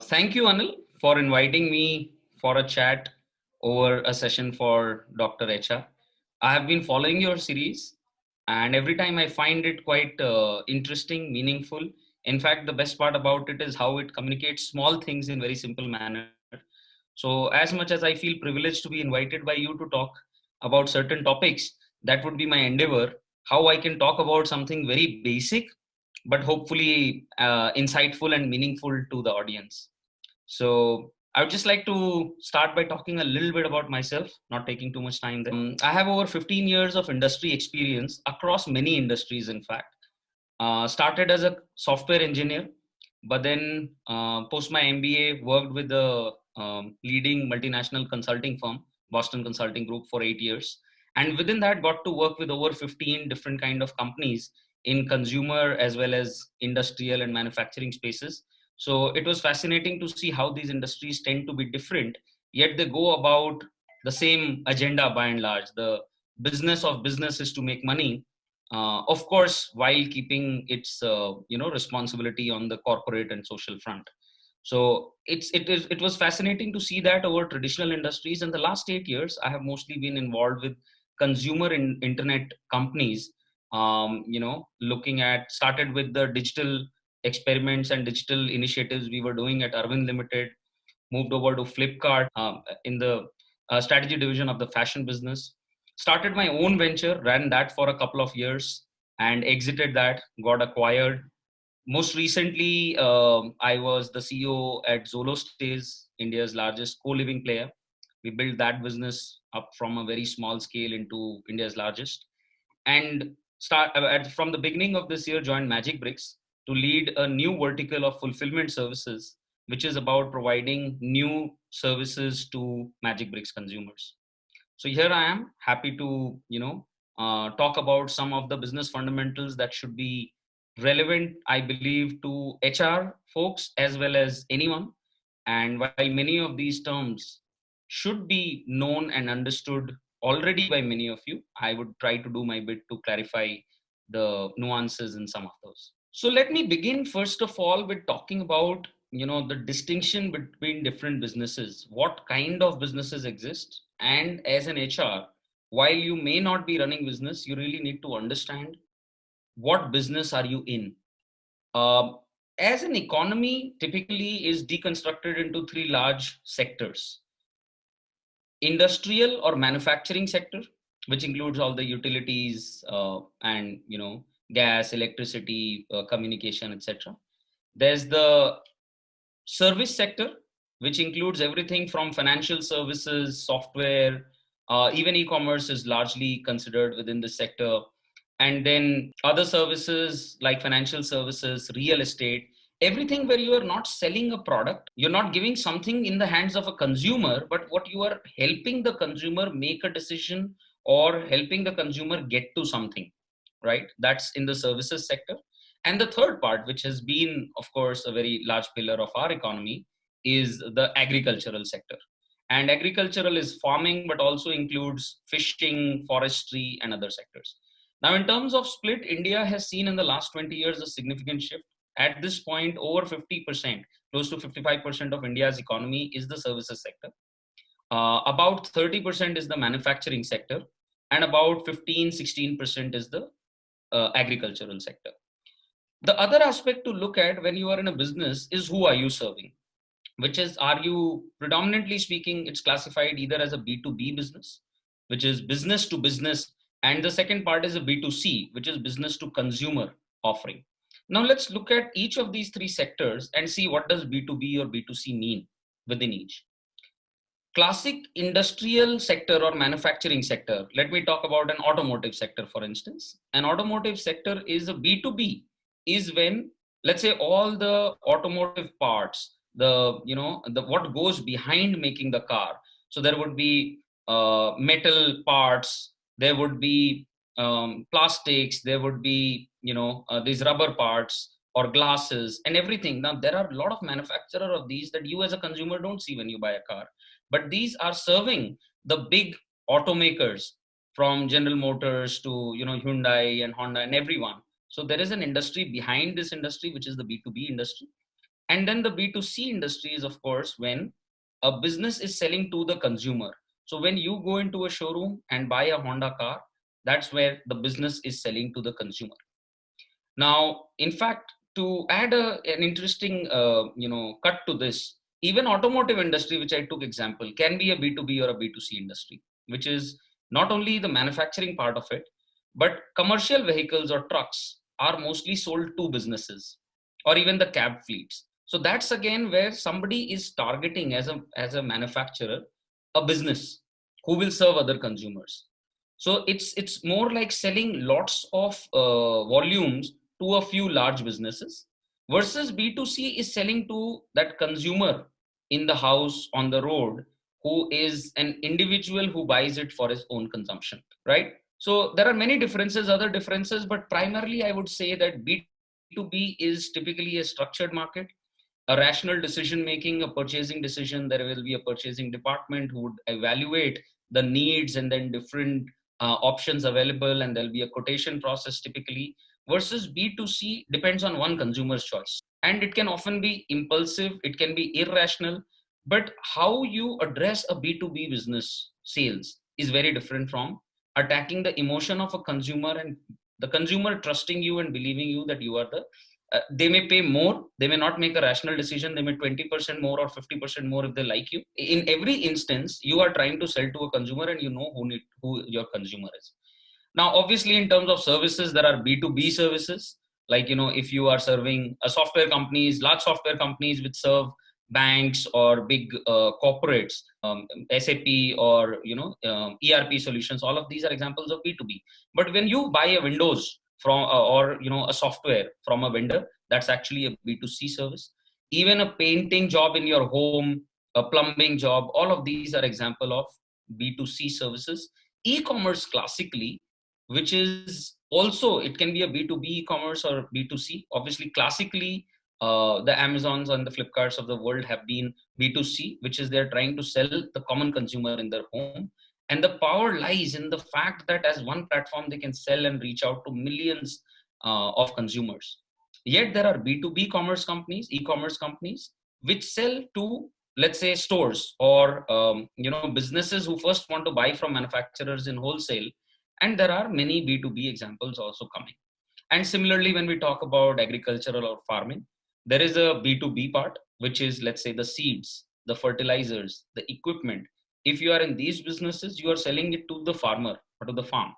Thank you, Anil, for inviting me for a chat over a session for Dr. HR. I have been following your series, and every time I find it quite interesting, meaningful. In fact, the best part about it is how it communicates small things in very simple manner. So, as much as I feel privileged to be invited by you to talk about certain topics, that would be my endeavor. How I can talk about something very basic, but hopefully insightful and meaningful to the audience. So I would just like to start by talking a little bit about myself, not taking too much time there. I have over 15 years of industry experience across many industries, in fact. Started as a software engineer, but then post my MBA, worked with the leading multinational consulting firm, Boston Consulting Group, for 8 years. And within that, got to work with over 15 different kind of companies in consumer as well as industrial and manufacturing spaces. So it was fascinating to see how these industries tend to be different, yet they go about the same agenda by and large. The business of business is to make money, of course, while keeping its responsibility on the corporate and social front. So it was fascinating to see that over traditional industries. In the last 8 years, I have mostly been involved with consumer internet companies. Looking at started with the digital experiments and digital initiatives we were doing at Arvind Limited, moved over to Flipkart in the strategy division of the fashion business. Started my own venture, ran that for a couple of years, and exited that, got acquired. Most recently, I was the CEO at Zolo Stays, India's largest co-living player. We built that business up from a very small scale into India's largest. And from the beginning of this year, joined Magic Bricks to lead a new vertical of fulfillment services, which is about providing new services to Magic Bricks consumers. So here I am, happy to talk about some of the business fundamentals that should be relevant, I believe, to HR folks as well as anyone. And while many of these terms should be known and understood already by many of you, I would try to do my bit to clarify the nuances in some of those. So let me begin first of all with talking about the distinction between different businesses, what kind of businesses exist. And as an HR, while you may not be running business, you really need to understand what business are you in. uh, as an economy typically is deconstructed into three large sectors: industrial or manufacturing sector, which includes all the utilities and gas, electricity, communication, etc. There's the service sector, which includes everything from financial services, software, even e-commerce is largely considered within this sector. And then other services like financial services, real estate, everything where you are not selling a product, you're not giving something in the hands of a consumer, but what you are helping the consumer make a decision or helping the consumer get to something, right? That's in the services sector. And the third part, which has been, of course, a very large pillar of our economy, is the agricultural sector. And agricultural is farming, but also includes fishing, forestry, and other sectors. Now, in terms of split, India has seen in the last 20 years a significant shift. At this point, over 50%, close to 55% of India's economy is the services sector. About 30% is the manufacturing sector, and about 15-16% is the agricultural sector. The other aspect to look at when you are in a business is who are you serving, which is, are you, predominantly speaking, it's classified either as a B2B business, which is business to business, and the second part is a B2C, which is business to consumer offering. Now let's look at each of these three sectors and see what does B2B or B2C mean within each. Classic industrial sector or manufacturing sector, let me talk about an automotive sector, for instance. An automotive sector is a B2B, is when, let's say, all the automotive parts, the what goes behind making the car. So there would be metal parts, there would be plastics, there would be these rubber parts or glasses and everything. Now there are a lot of manufacturer of these that you as a consumer don't see when you buy a car, but these are serving the big automakers from General Motors to, Hyundai and Honda and everyone. So there is an industry behind this industry, which is the B2B industry. And then the B2C industry is, of course, when a business is selling to the consumer. So when you go into a showroom and buy a Honda car, that's where the business is selling to the consumer. Now, in fact, to add an interesting, cut to this, even automotive industry, which I took example, can be a B2B or a B2C industry, which is not only the manufacturing part of it, but commercial vehicles or trucks are mostly sold to businesses or even the cab fleets. So that's again where somebody is targeting as a manufacturer, a business who will serve other consumers. So it's more like selling lots of volumes to a few large businesses, versus B2C is selling to that consumer in the house, on the road, who is an individual who buys it for his own consumption, right? So there are many differences, other differences, but primarily I would say that B2B is typically a structured market, a rational decision making, a purchasing decision. There will be a purchasing department who would evaluate the needs and then different options available, and there'll be a quotation process typically. Versus B2C depends on one consumer's choice, and it can often be impulsive, it can be irrational. But how you address a B2B business sales is very different from attacking the emotion of a consumer, and the consumer trusting you and believing you that you are the they may pay more, they may not make a rational decision, they may 20% more or 50% more if they like you. In every instance, you are trying to sell to a consumer, and you know who your consumer is. Now, obviously, in terms of services, there are B2B services. Like, if you are serving a software companies, large software companies which serve banks or big corporates, SAP or, ERP solutions, all of these are examples of B2B. But when you buy a Windows from, or, a software from a vendor, that's actually a B2C service. Even a painting job in your home, a plumbing job, all of these are example of B2C services. E-commerce classically, which is also, it can be a B2B e-commerce or B2C. Obviously, classically, the Amazons and the Flipkarts of the world have been B2C, which is they're trying to sell the common consumer in their home. And the power lies in the fact that as one platform, they can sell and reach out to millions of consumers. Yet there are B2B commerce companies, e-commerce companies, which sell to, let's say, stores or businesses who first want to buy from manufacturers in wholesale. And there are many B2B examples also coming. And similarly, when we talk about agricultural or farming, there is a B2B part, which is, let's say, the seeds, the fertilizers, the equipment. If you are in these businesses, you are selling it to the farmer or to the farm.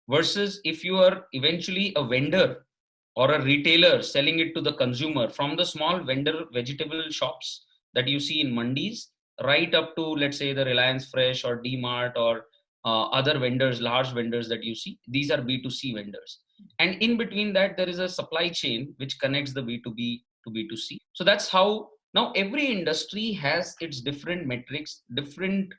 Versus if you are eventually a vendor or a retailer selling it to the consumer, from the small vendor vegetable shops that you see in mandis, right up to, let's say, the Reliance Fresh or DMart or other vendors, large vendors that you see, these are B2C vendors. And in between that, there is a supply chain which connects the B2B to B2C. So that's how now every industry has its different metrics, different,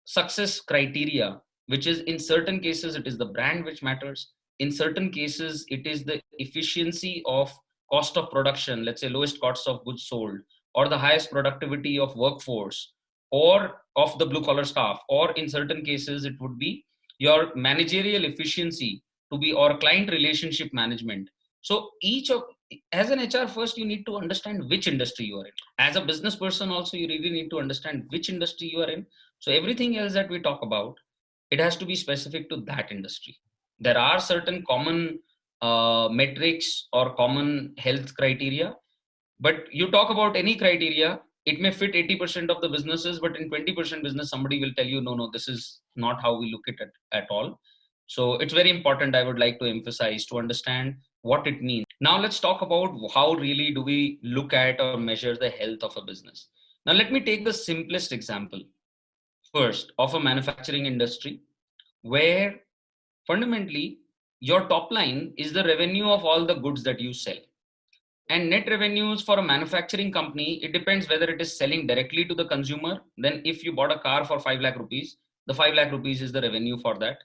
success criteria, which is, in certain cases, it is the brand which matters. In certain cases, it is the efficiency of cost of production, let's say lowest costs of goods sold, or the highest productivity of workforce, or of the blue collar staff, or in certain cases it would be your managerial efficiency to be, or client relationship management. So each of, as an HR, first you need to understand which industry you are in. As a business person also, you really need to understand which industry you are in. So everything else that we talk about, it has to be specific to that industry. There are certain common metrics or common health criteria, but you talk about any criteria, it may fit 80% of the businesses, but in 20% business, somebody will tell you, no, no, this is not how we look at it at all. So it's very important, I would like to emphasize, to understand what it means. Now let's talk about how really do we look at or measure the health of a business. Now let me take the simplest example first of a manufacturing industry, where fundamentally your top line is the revenue of all the goods that you sell. And net revenues for a manufacturing company, it depends whether it is selling directly to the consumer. Then if you bought a car for 5 lakh rupees, the 5 lakh rupees is the revenue for that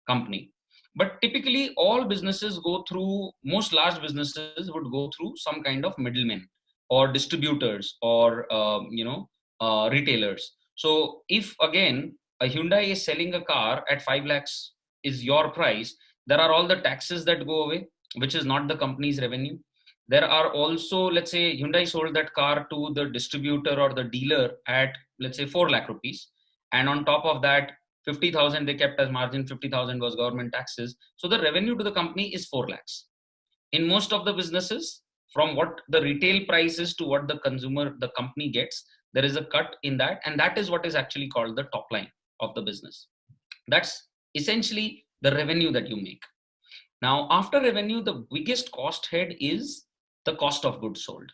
company. But typically all businesses go through, most large businesses would go through some kind of middlemen or distributors or retailers. So if again a Hyundai is selling a car at 5 lakhs is your price, there are all the taxes that go away, which is not the company's revenue. There are also, let's say Hyundai sold that car to the distributor or the dealer at, let's say, 4 lakh rupees. And on top of that, 50,000 they kept as margin, 50,000 was government taxes. So the revenue to the company is 4 lakhs. In most of the businesses, from what the retail price is to what the consumer, the company gets, there is a cut in that. And that is what is actually called the top line of the business. That's essentially the revenue that you make. Now, after revenue, the biggest cost head is the cost of goods sold,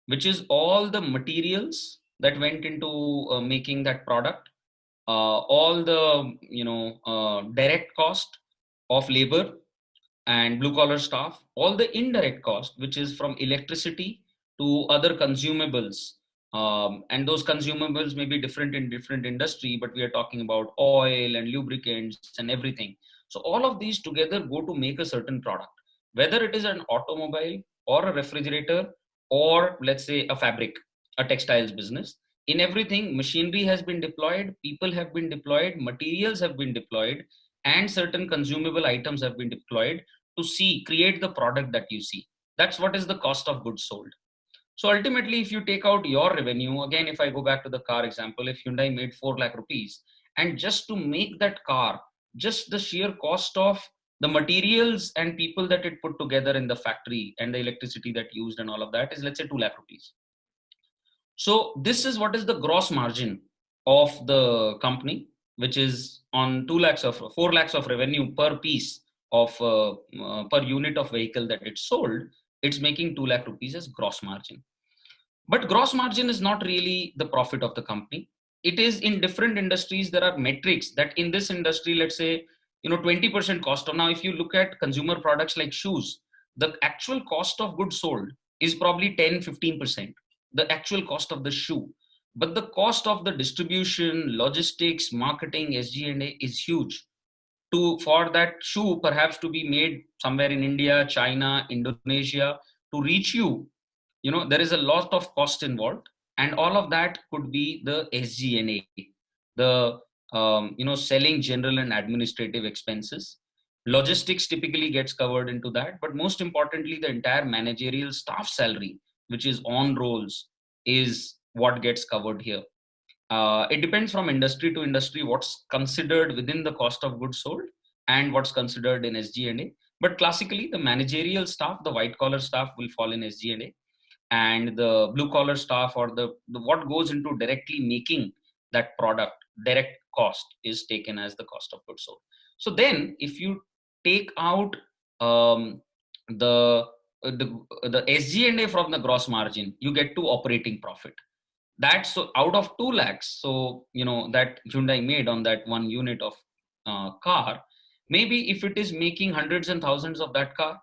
which is all the materials that went into making that product, all the direct cost of labor and blue collar staff, all the indirect cost, which is from electricity to other consumables. And those consumables may be different in different industry, but we are talking about oil and lubricants and everything. So all of these together go to make a certain product, whether it is an automobile or a refrigerator, or let's say a fabric, a textiles business. In everything, machinery has been deployed, people have been deployed, materials have been deployed, and certain consumable items have been deployed to create the product that you see. That's what is the cost of goods sold. So ultimately, if you take out your revenue, again, if I go back to the car example, if Hyundai made 4 lakh rupees, and just to make that car, just the sheer cost of the materials and people that it put together in the factory and the electricity that used and all of that is, let's say, 2 lakh rupees. So this is what is the gross margin of the company, which is on 4 lakhs of revenue per piece of per unit of vehicle that it's sold. It's making 2 lakh rupees as gross margin. But gross margin is not really the profit of the company. It is in different industries. There are metrics that in this industry, let's say, 20% cost. Now, if you look at consumer products like shoes, the actual cost of goods sold is probably 10-15%, the actual cost of the shoe. But the cost of the distribution, logistics, marketing, SG&A is huge. For that shoe perhaps to be made somewhere in India, China, Indonesia, to reach you, there is a lot of cost involved, and all of that could be the SG&A, the selling, general and administrative expenses. Logistics typically gets covered into that, but most importantly, the entire managerial staff salary, which is on rolls, is what gets covered here. It depends from industry to industry what's considered within the cost of goods sold and what's considered in SG&A. But classically, the managerial staff, the white collar staff, will fall in SG&A, and the blue collar staff, or the what goes into directly making that product, direct cost, is taken as the cost of goods sold. So then, if you take out the the SG&A from the gross margin, you get to operating profit. That's so out of 2 lakhs. So, that Hyundai made on that one unit of car, maybe if it is making hundreds and thousands of that car,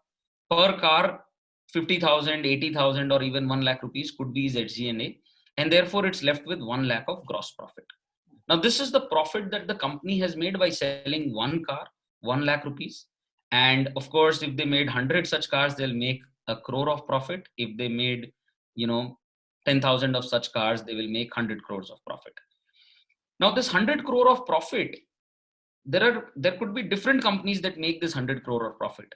per car, 50,000, 80,000, or even 1 lakh rupees could be his SG&A. And therefore it's left with 1 lakh of gross profit. Now, this is the profit that the company has made by selling one car, 1 lakh rupees. And of course, if they made 100 such cars, they'll make a crore of profit. If they made, 10,000 of such cars, they will make 100 crores of profit. Now, this 100 crore of profit, there could be different companies that make this 100 crore of profit.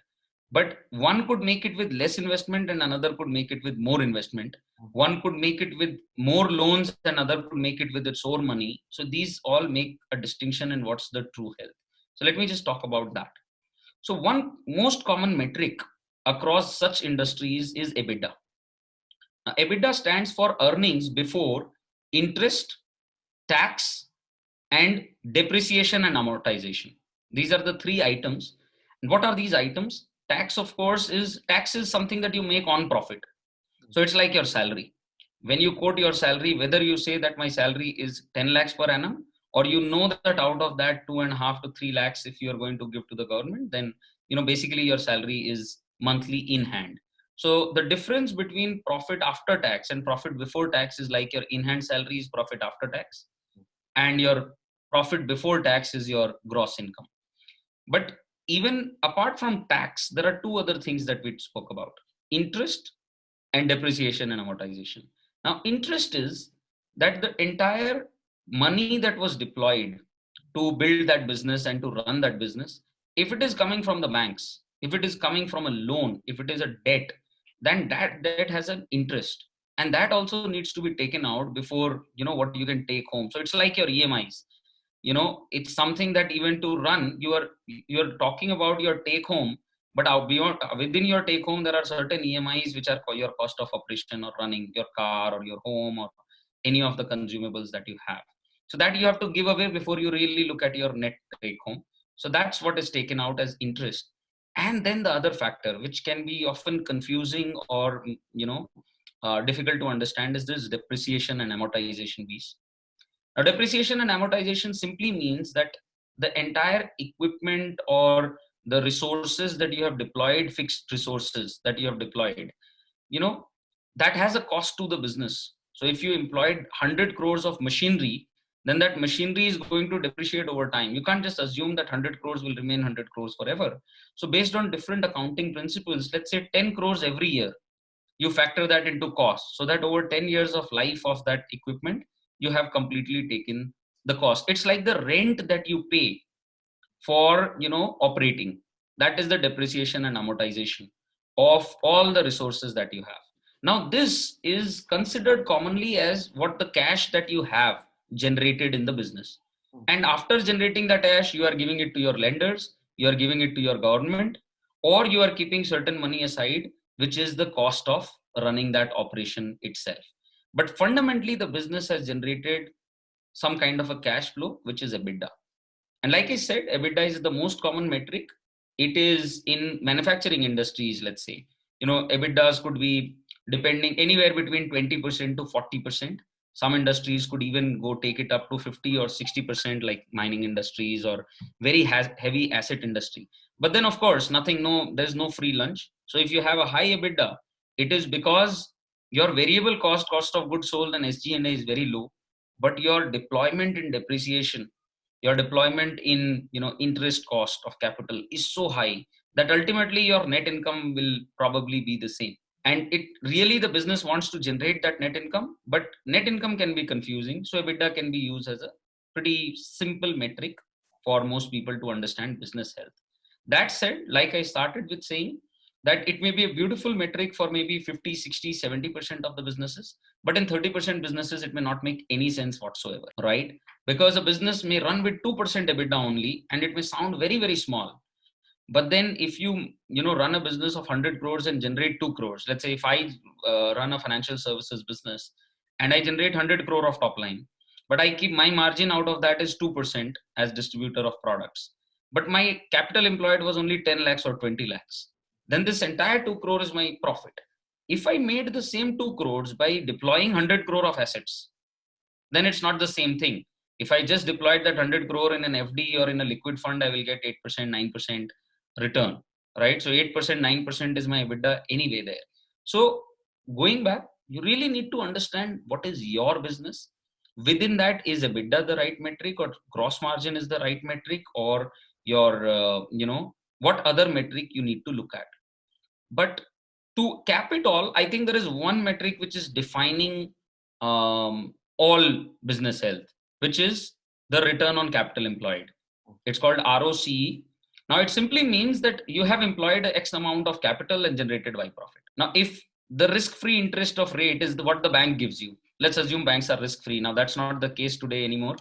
But one could make it with less investment and another could make it with more investment. One could make it with more loans and another could make it with its own money. So these all make a distinction in what's the true health. So let me just talk about that. So one most common metric across such industries is EBITDA. Now, EBITDA stands for earnings before interest, tax, and depreciation and amortization. These are the three items. And what are these items? Tax, of course, is something that you make on profit. So it's like your salary. When you quote your salary, whether you say that my salary is 10 lakhs per annum, or that out of that 2.5 to 3 lakhs, if you're going to give to the government, then, basically your salary is monthly in hand. So the difference between profit after tax and profit before tax is like your in-hand salary is profit after tax, and your profit before tax is your gross income. But even apart from tax, there are two other things that we spoke about: interest and depreciation and amortization. Now, interest is that the entire money that was deployed to build that business and to run that business. If it is coming from the banks, if it is coming from a loan, if it is a debt, then that debt has an interest, and that also needs to be taken out before what you can take home. So it's like your EMIs. It's something that even to run, you're talking about your take home, but out beyond, within your take home, there are certain EMIs which are your cost of operation or running your car or your home or any of the consumables that you have. So that you have to give away before you really look at your net take home. So that's what is taken out as interest. And then the other factor, which can be often confusing or difficult to understand, is this depreciation and amortization piece. Now, depreciation and amortization simply means that the entire equipment or the resources that you have deployed, fixed resources that you have deployed, you know, that has a cost to the business. So if you employed 100 crores of machinery, then that machinery is going to depreciate over time. You can't just assume that 100 crores will remain 100 crores forever. So based on different accounting principles, let's say 10 crores every year, you factor that into cost, so that over 10 years of life of that equipment, you have completely taken the cost. It's like the rent that you pay for operating. That is the depreciation and amortization of all the resources that you have. Now this is considered commonly as what the cash that you have generated in the business, and after generating that cash, you are giving it to your lenders, you are giving it to your government, or you are keeping certain money aside, which is the cost of running that operation itself. But fundamentally, the business has generated some kind of a cash flow, which is EBITDA. And like I said, EBITDA is the most common metric. It is in manufacturing industries, let's say. EBITDAs could be depending anywhere between 20% to 40%. Some industries could even go take it up to 50 or 60%, like mining industries or very heavy asset industry. But then, of course, there's no free lunch. So if you have a high EBITDA, it is because your variable cost of goods sold, and SG&A is very low, but your deployment in depreciation, your deployment in interest cost of capital is so high that ultimately your net income will probably be the same. And it really, the business wants to generate that net income, but net income can be confusing. So EBITDA can be used as a pretty simple metric for most people to understand business health. That said, like I started with saying, that it may be a beautiful metric for maybe 50, 60, 70% of the businesses, but in 30% businesses, it may not make any sense whatsoever, right? Because a business may run with 2% EBITDA only, and it may sound very, very small. But then if you run a business of 100 crores and generate 2 crores, let's say if I run a financial services business and I generate 100 crore of top line, but I keep my margin out of that is 2% as distributor of products, but my capital employed was only 10 lakhs or 20 lakhs, then this entire 2 crore is my profit. If I made the same 2 crores by deploying 100 crore of assets, then it's not the same thing. If I just deployed that 100 crore in an FD or in a liquid fund, I will get 8%, 9% return, right? So 8%, 9% is my EBITDA anyway there. So going back, you really need to understand what is your business. Within that, is EBITDA the right metric, or gross margin is the right metric, or your, what other metric you need to look at. But to cap it all, I think there is one metric which is defining all business health, which is the return on capital employed. It's called ROCE. Now, it simply means that you have employed X amount of capital and generated Y profit. Now, if the risk-free interest of rate is what the bank gives you, let's assume banks are risk-free. Now, that's not the case today anymore.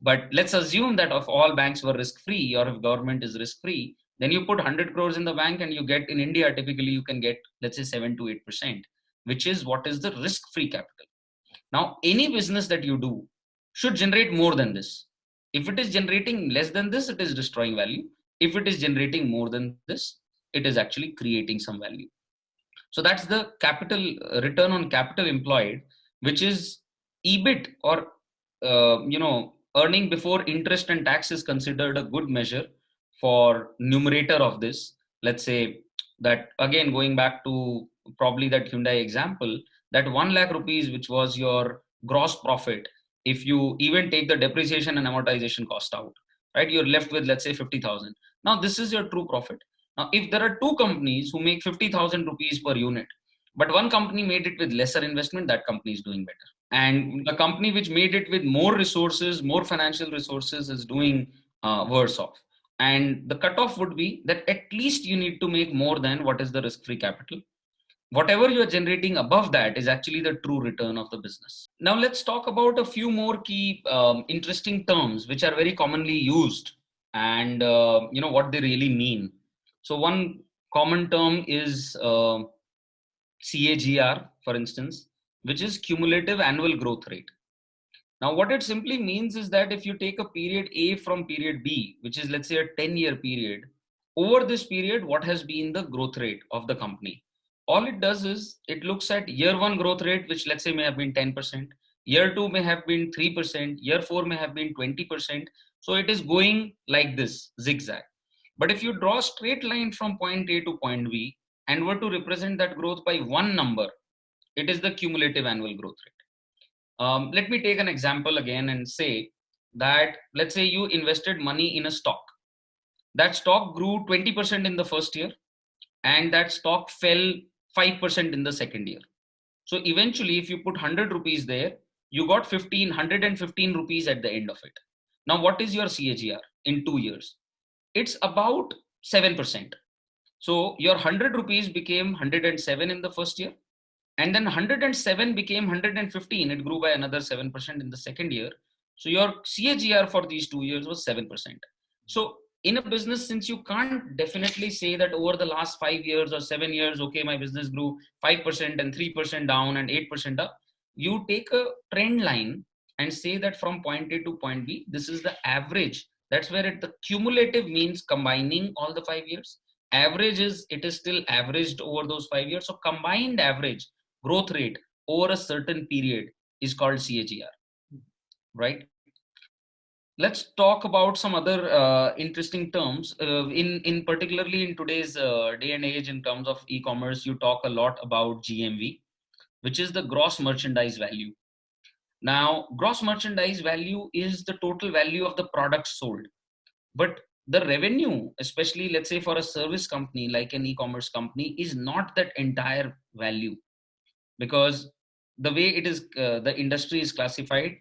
But let's assume that if all banks were risk-free, or if government is risk-free, then you put 100 crores in the bank and you get, in India, typically you can get, let's say 7 to 8%, which is what is the risk-free capital. Now, any business that you do should generate more than this. If it is generating less than this, it is destroying value. If it is generating more than this, it is actually creating some value. So that's the capital return on capital employed, which is EBIT, or earning before interest and tax is considered a good measure for numerator of this. Let's say that, again, going back to probably that Hyundai example, that 1 lakh rupees, which was your gross profit, if you even take the depreciation and amortization cost out, right, you're left with, let's say, 50,000. Now, this is your true profit. Now, if there are two companies who make 50,000 rupees per unit, but one company made it with lesser investment, that company is doing better. And the company which made it with more resources, more financial resources, is doing worse off. And the cutoff would be that at least you need to make more than what is the risk-free capital. Whatever you're generating above that is actually the true return of the business. Now let's talk about a few more key interesting terms which are very commonly used, and what they really mean. So one common term is CAGR, for instance, which is cumulative annual growth rate. Now, what it simply means is that if you take a period A from period B, which is, let's say, a 10-year period, over this period, what has been the growth rate of the company? All it does is it looks at year one growth rate, which let's say may have been 10%, year two may have been 3%, year four may have been 20%. So it is going like this, zigzag. But if you draw a straight line from point A to point B and were to represent that growth by one number, it is the cumulative annual growth rate. Let me take an example again and say that, let's say you invested money in a stock. That stock grew 20% in the first year, and that stock fell 5% in the second year. So eventually, if you put 100 rupees there, you got 115 rupees at the end of it. Now, what is your CAGR in 2 years? It's about 7%. So your 100 rupees became 107 in the first year, and then 107 became 115. It grew by another 7% in the second year. So your CAGR for these 2 years was 7%. So in a business, since you can't definitely say that over the last 5 years or 7 years, okay, my business grew 5% and 3% down and 8% up, you take a trend line and say that from point A to point B, this is the average. That's where the cumulative means combining all the 5 years. Average is, it is still averaged over those 5 years. So combined average growth rate over a certain period is called CAGR, right? Let's talk about some other interesting terms. In particularly in today's day and age, in terms of e-commerce, you talk a lot about GMV, which is the gross merchandise value. Now, gross merchandise value is the total value of the product sold, but the revenue, especially let's say for a service company like an e-commerce company, is not that entire value, because the way it is the industry is classified,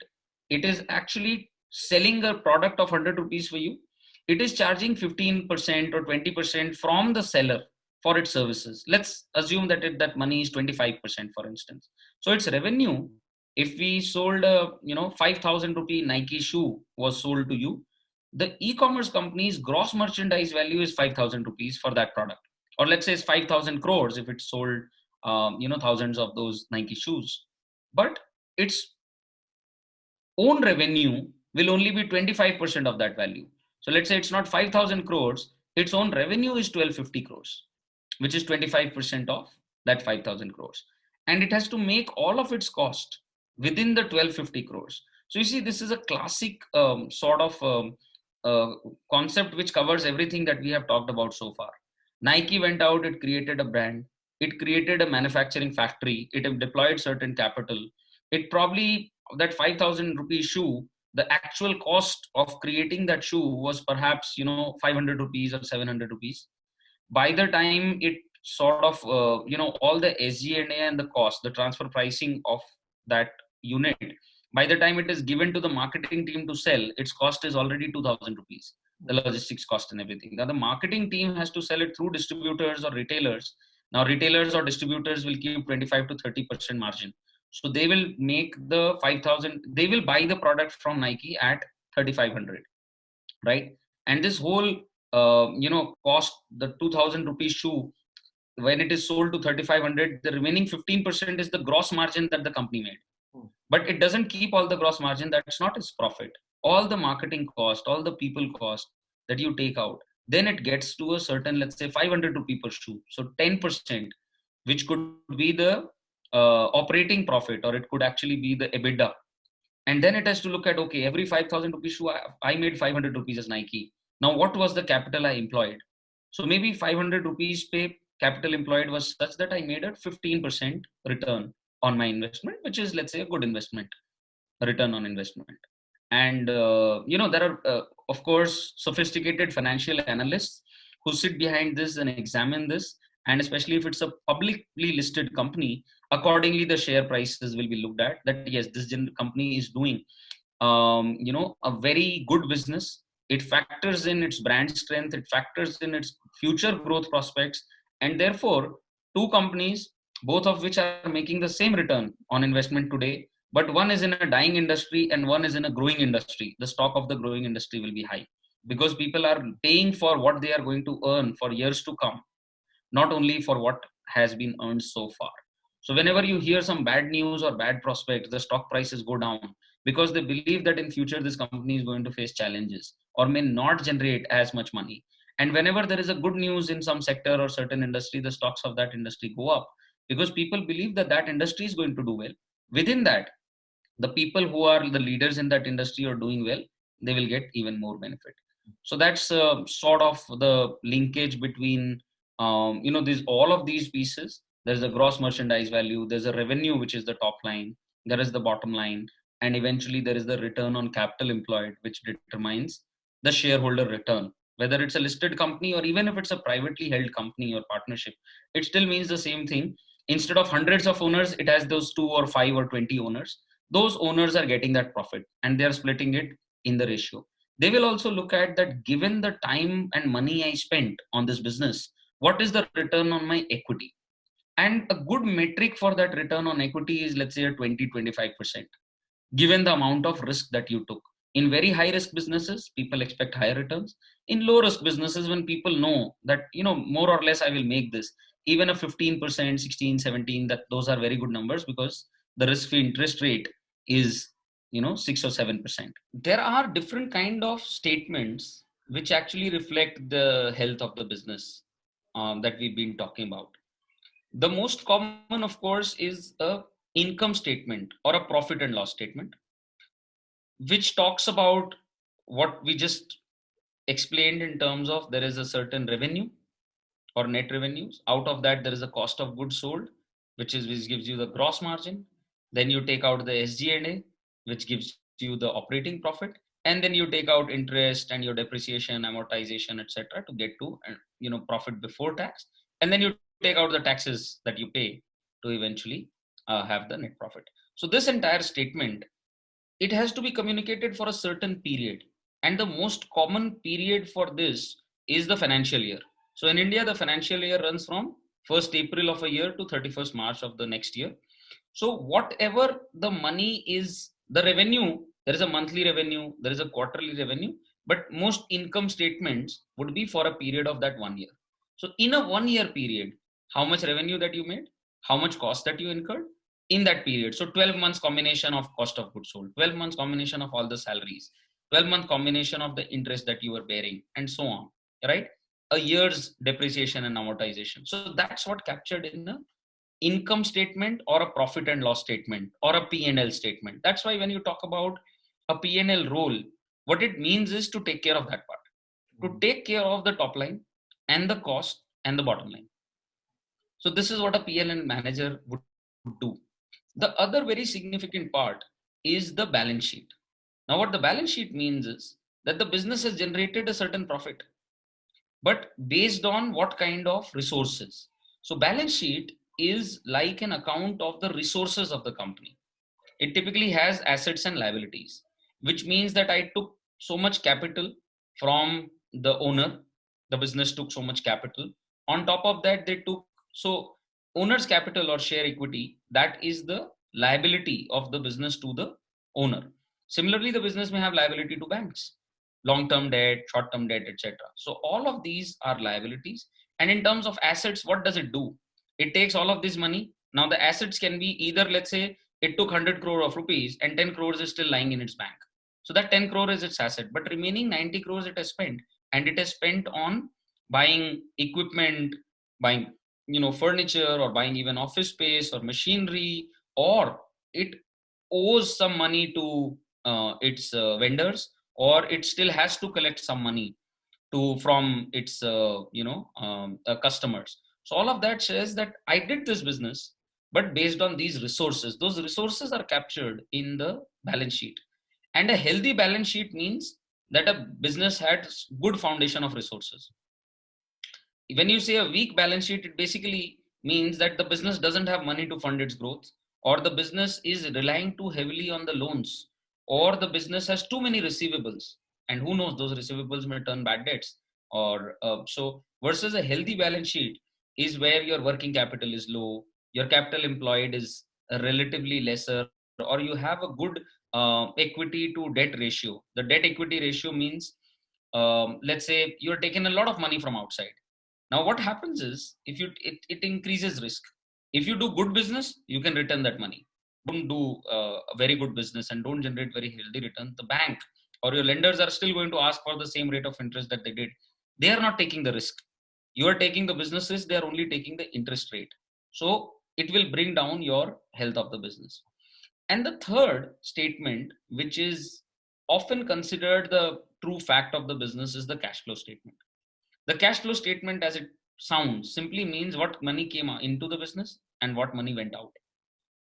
it is actually selling a product of 100 rupees for you, it is charging 15% or 20% from the seller for its services. Let's assume that that money is 25%, for instance. So its revenue, if we sold a 5,000 rupee Nike shoe was sold to you, the e-commerce company's gross merchandise value is 5,000 rupees for that product, or let's say it's 5,000 crores if it's sold thousands of those Nike shoes. But its own revenue will only be 25% of that value. So let's say it's not 5,000 crores, its own revenue is 1250 crores, which is 25% of that 5,000 crores. And it has to make all of its cost within the 1250 crores. So you see, this is a classic sort of uh, concept which covers everything that we have talked about so far. Nike went out, it created a brand, it created a manufacturing factory, it deployed certain capital. It probably, that 5,000 rupee shoe, the actual cost of creating that shoe was perhaps 500 rupees or 700 rupees. By the time it sort of all the SG&A and the cost, the transfer pricing of that unit, by the time it is given to the marketing team to sell, its cost is already 2,000 rupees, the logistics cost and everything. Now the marketing team has to sell it through distributors or retailers. Now retailers or distributors will keep 25 to 30% margin, so they will make the 5,000, they will buy the product from Nike at 3,500, right? And this whole cost, the 2,000 rupees shoe, when it is sold to 3,500, the remaining 15% is the gross margin that the company made. But it doesn't keep all the gross margin. That's not its profit. All the marketing cost, all the people cost that you take out, then it gets to a certain, let's say 500 rupee per shoe. So 10%, which could be the operating profit, or it could actually be the EBITDA. And then it has to look at, okay, every 5,000 rupees shoe, I made 500 rupees as Nike. Now, what was the capital I employed? So maybe 500 rupees pay capital employed was such that I made a 15% return on my investment, which is, let's say, a good investment, a return on investment. And, there are, of course, sophisticated financial analysts who sit behind this and examine this. And especially if it's a publicly listed company, accordingly, the share prices will be looked at, that yes, this company is doing, a very good business. it factors in its brand strength, it factors in its future growth prospects, and therefore two companies, both of which are making the same return on investment today, but one is in a dying industry and one is in a growing industry, the stock of the growing industry will be high, because people are paying for what they are going to earn for years to come, not only for what has been earned so far. So whenever you hear some bad news or bad prospects, the stock prices go down because they believe that in future this company is going to face challenges or may not generate as much money. And whenever there is a good news in some sector or certain industry, the stocks of that industry go up because people believe that that industry is going to do well. Within that, the people who are the leaders in that industry are doing well, they will get even more benefit. So that's sort of the linkage between these all of these pieces. There's a gross merchandise value, there's a revenue, which is the top line, there is the bottom line, and eventually there is the return on capital employed, which determines the shareholder return. Whether it's a listed company or even if it's a privately held company or partnership, it still means the same thing. Instead of hundreds of owners, it has those 2 or 5 or 20 owners. Those owners are getting that profit and they are splitting it in the ratio. They will also look at that, given the time and money I spent on this business, what is the return on my equity? And a good metric for that return on equity is, let's say, a 20-25%, given the amount of risk that you took. In very high risk businesses, people expect higher returns. In low risk businesses, when people know that, more or less I will make this, even a 15%, 16, 17, that those are very good numbers because the risk free interest rate is 6 or 7%. There are different kind of statements which actually reflect the health of the business that we've been talking about. The most common, of course, is a income statement or a profit and loss statement, which talks about what we just explained in terms of there is a certain revenue or net revenues. Out of that, there is a cost of goods sold, which gives you the gross margin. Then you take out the SG&A, which gives you the operating profit, and then you take out interest and your depreciation, amortization, etc., to get to profit before tax. And then you take out the taxes that you pay to eventually have the net profit. So this entire statement, it has to be communicated for a certain period, and the most common period for this is the financial year. So in India, the financial year runs from 1st April of a year to 31st March of the next year. So whatever the money is, the revenue, there is a monthly revenue, there is a quarterly revenue, but most income statements would be for a period of that 1 year. So in a 1 year period, how much revenue that you made, how much cost that you incurred in that period. So 12 months combination of cost of goods sold, 12 months combination of all the salaries, 12-month combination of the interest that you were bearing, and so on, right? A year's depreciation and amortization. So that's what captured in a income statement or a profit and loss statement or a P&L statement. That's why when you talk about a P&L role, what it means is to take care of that part, to take care of the top line and the cost and the bottom line. So this is what a P&L manager would do. The other very significant part is the balance sheet. Now, what the balance sheet means is that the business has generated a certain profit, but based on what kind of resources. So balance sheet is like an account of the resources of the company. It typically has assets and liabilities, which means that I took so much capital from the owner. The business took so much capital. On top of that, they took, so owner's capital or share equity, that is the liability of the business to the owner. Similarly, the business may have liability to banks, long-term debt, short-term debt, etc. So all of these are liabilities. And in terms of assets, what does it do? It takes all of this money. Now the assets can be either, let's say, it took 100 crore of rupees and 10 crores is still lying in its bank. So that 10 crore is its asset, but remaining 90 crores it has spent, and it has spent on buying equipment, buying furniture, or buying even office space or machinery, or it owes some money to its vendors, or it still has to collect some money from its customers. So all of that says that I did this business, but based on these resources. Those resources are captured in the balance sheet. And a healthy balance sheet means that a business had good foundation of resources. When you say a weak balance sheet, it basically means that the business doesn't have money to fund its growth, or the business is relying too heavily on the loans, or the business has too many receivables and who knows, those receivables may turn bad debts. Or so versus a healthy balance sheet is where your working capital is low, your capital employed is relatively lesser, or you have a good equity to debt ratio. The debt equity ratio means, let's say you're taking a lot of money from outside. Now what happens is, if it increases risk. If you do good business, you can return that money. Don't do a very good business and don't generate very healthy return, the bank or your lenders are still going to ask for the same rate of interest that they did. They are not taking the risk. You are taking the business risk, they are only taking the interest rate. So it will bring down your health of the business. And the third statement, which is often considered the true fact of the business, is the cash flow statement. The cash flow statement, as it sounds, simply means what money came into the business and what money went out,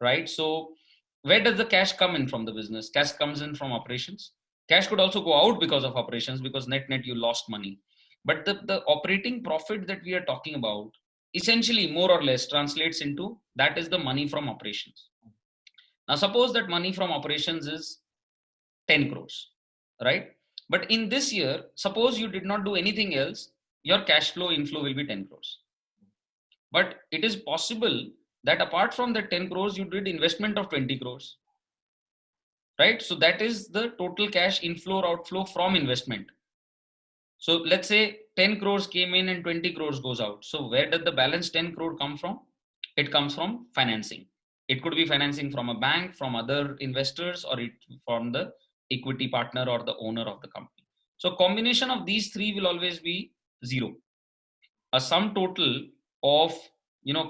right? So, where does the cash come in from the business? Cash comes in from operations. Cash could also go out because of operations, because net you lost money. But the operating profit that we are talking about essentially more or less translates into that is the money from operations. Now, suppose that money from operations is 10 crores, right? But in this year, suppose you did not do anything else, your cash flow inflow will be 10 crores. But it is possible that apart from the 10 crores, you did investment of 20 crores, right? So that is the total cash inflow or outflow from investment. So let's say 10 crores came in and 20 crores goes out. So where did the balance 10 crore come from? It comes from financing. It could be financing from a bank, from other investors, or it from the equity partner or the owner of the company. So combination of these three will always be zero. A sum total of,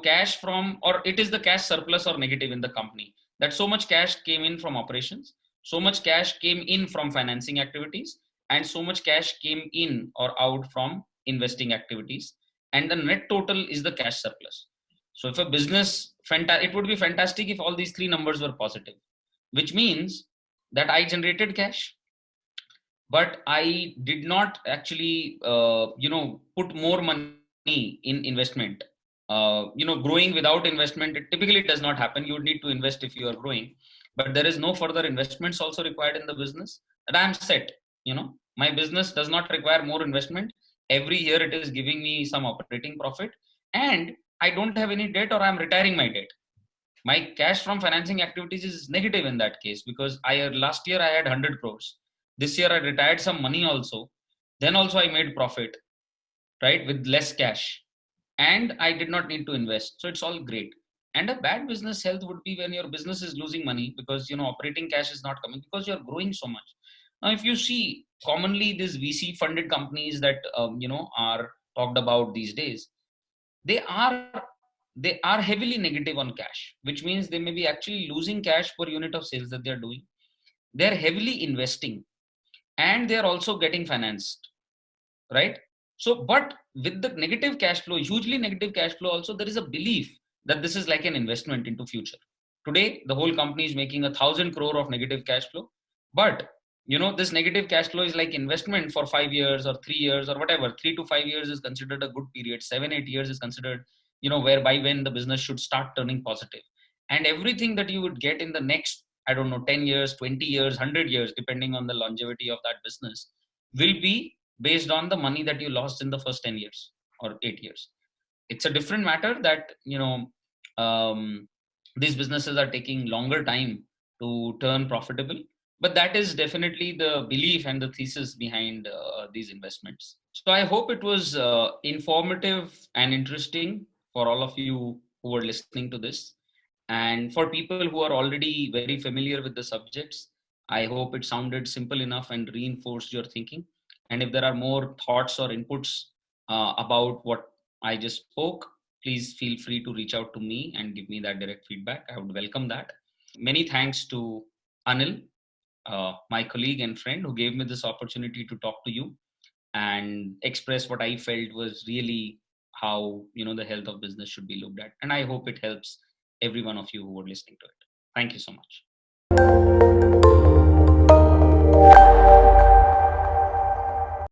cash from, or it is the cash surplus or negative in the company, that so much cash came in from operations, so much cash came in from financing activities, and so much cash came in or out from investing activities, and the net total is the cash surplus. So if a business, it would be fantastic if all these three numbers were positive, which means that I generated cash, but I did not actually, put more money in investment. Growing without investment, it typically does not happen. You would need to invest if you are growing, but there is no further investments also required in the business. That I am set. My business does not require more investment. Every year it is giving me some operating profit, and I don't have any debt, or I am retiring my debt. My cash from financing activities is negative in that case, because I last year I had 100 crores. This year I retired some money also. Then also I made profit, right, with less cash, and I did not need to invest. So it's all great. And a bad business health would be when your business is losing money because operating cash is not coming because you're growing so much. Now, if you see commonly these VC funded companies that are talked about these days, they are they are heavily negative on cash, which means they may be actually losing cash per unit of sales that they're doing. They're heavily investing, and they're also getting financed, right? So, but with the negative cash flow, hugely negative cash flow, also there is a belief that this is like an investment into future. Today the whole company is making 1,000 crore of negative cash flow, but this negative cash flow is like investment for 5 years or 3 years or whatever. 3 to 5 years is considered a good period. 7, 8 years is considered, whereby when the business should start turning positive. And everything that you would get in the next, I don't know, 10 years, 20 years, 100 years, depending on the longevity of that business, will be based on the money that you lost in the first 10 years or 8 years. It's a different matter that um, these businesses are taking longer time to turn profitable, but that is definitely the belief and the thesis behind these investments. So I hope it was informative and interesting for all of you who are listening to this, and for people who are already very familiar with the subjects, I hope it sounded simple enough and reinforced your thinking. And if there are more thoughts or inputs about what I just spoke, please feel free to reach out to me and give me that direct feedback. I would welcome that. Many thanks to Anil, my colleague and friend, who gave me this opportunity to talk to you and express what I felt was really how the health of business should be looked at. And I hope it helps every one of you who are listening to it. Thank you so much.